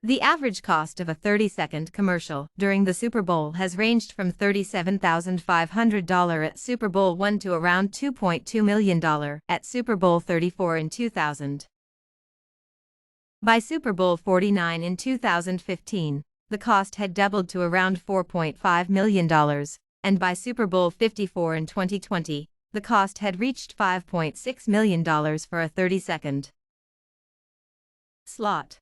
The average cost of a 30-second commercial during the Super Bowl has ranged from $37,500 at Super Bowl I to around $2.2 million at Super Bowl 34 in 2000. By Super Bowl 49 in 2015, the cost had doubled to around $4.5 million, and by Super Bowl 54 in 2020, the cost had reached $5.6 million for a 30-second slot.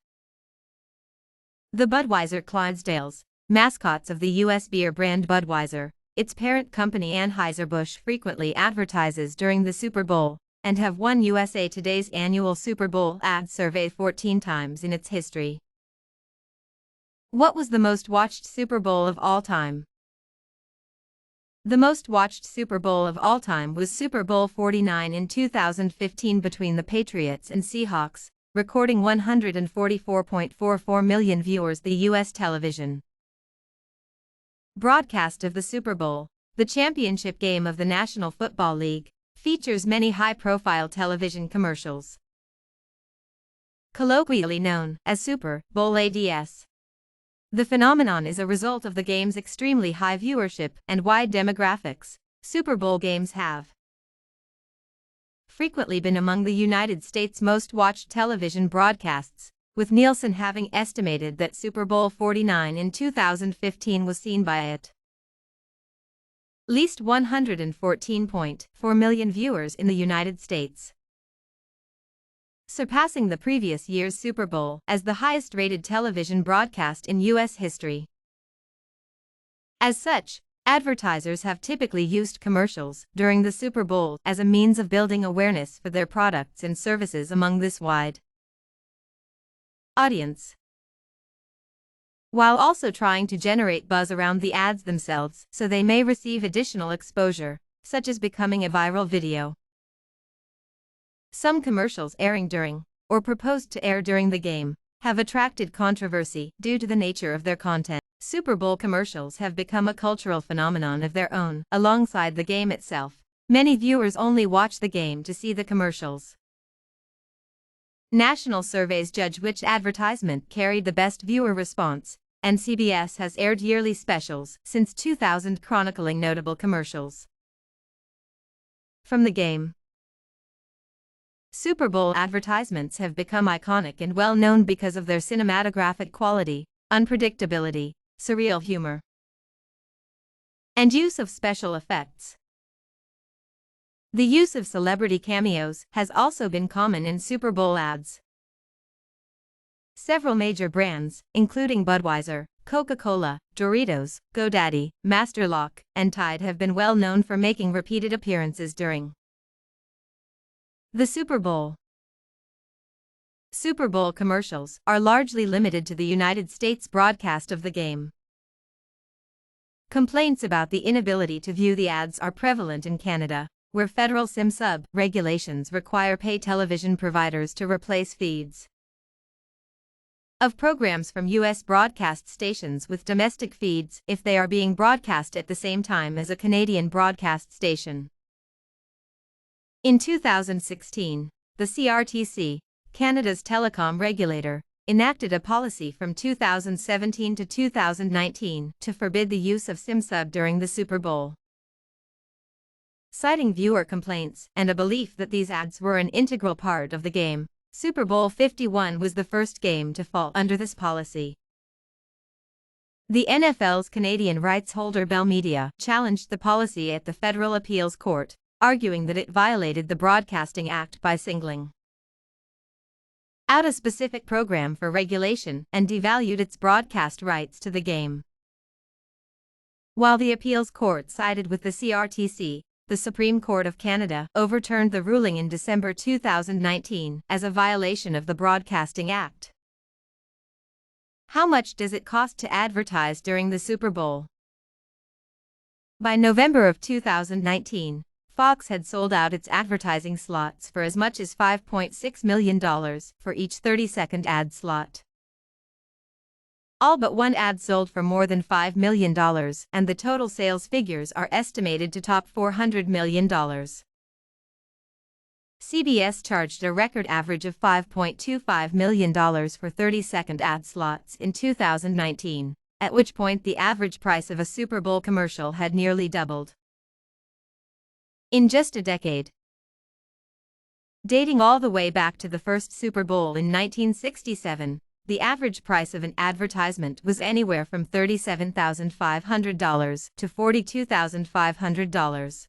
The Budweiser Clydesdales, mascots of the U.S. beer brand Budweiser, its parent company Anheuser-Busch frequently advertises during the Super Bowl, and have won USA Today's annual Super Bowl ad survey 14 times in its history. What was the most watched Super Bowl of all time? The most watched Super Bowl of all time was Super Bowl 49 in 2015 between the Patriots and Seahawks, recording 144.44 million viewers. The U.S. television broadcast of the Super Bowl, the championship game of the National Football League, features many high-profile television commercials, colloquially known as Super Bowl ads. The phenomenon is a result of the game's extremely high viewership and wide demographics. Super Bowl games have frequently been among the United States' most watched television broadcasts, with Nielsen having estimated that Super Bowl 49 in 2015 was seen by at least 114.4 million viewers in the United States, surpassing the previous year's Super Bowl as the highest-rated television broadcast in U.S. history. As such, advertisers have typically used commercials during the Super Bowl as a means of building awareness for their products and services among this wide audience, while also trying to generate buzz around the ads themselves so they may receive additional exposure, such as becoming a viral video. Some commercials airing during, or proposed to air during the game, have attracted controversy due to the nature of their content. Super Bowl commercials have become a cultural phenomenon of their own. Alongside the game itself, many viewers only watch the game to see the commercials. National surveys judge which advertisement carried the best viewer response, and CBS has aired yearly specials since 2000 chronicling notable commercials from the game. Super Bowl advertisements have become iconic and well-known because of their cinematographic quality, unpredictability, surreal humor, and use of special effects. The use of celebrity cameos has also been common in Super Bowl ads. Several major brands, including Budweiser, Coca-Cola, Doritos, GoDaddy, Master Lock, and Tide, have been well known for making repeated appearances during the Super Bowl. Super Bowl commercials are largely limited to the United States broadcast of the game. Complaints about the inability to view the ads are prevalent in Canada, where federal simsub regulations require pay television providers to replace feeds of programs from U.S. broadcast stations with domestic feeds if they are being broadcast at the same time as a Canadian broadcast station. In 2016, the CRTC, Canada's telecom regulator, enacted a policy from 2017 to 2019 to forbid the use of simsub during the Super Bowl, citing viewer complaints and a belief that these ads were an integral part of the game. Super Bowl 51 was the first game to fall under this policy. The NFL's Canadian rights holder Bell Media challenged the policy at the Federal Appeals Court, arguing that it violated the Broadcasting Act by singling out a specific program for regulation and devalued its broadcast rights to the game. While the appeals court sided with the CRTC, the Supreme Court of Canada overturned the ruling in December 2019 as a violation of the Broadcasting Act. How much does it cost to advertise during the Super Bowl? By November of 2019, Fox had sold out its advertising slots for as much as $5.6 million for each 30-second ad slot. All but one ad sold for more than $5 million, and the total sales figures are estimated to top $400 million. CBS charged a record average of $5.25 million for 30-second ad slots in 2019, at which point the average price of a Super Bowl commercial had nearly doubled in just a decade. Dating all the way back to the first Super Bowl in 1967, the average price of an advertisement was anywhere from $37,500 to $42,500.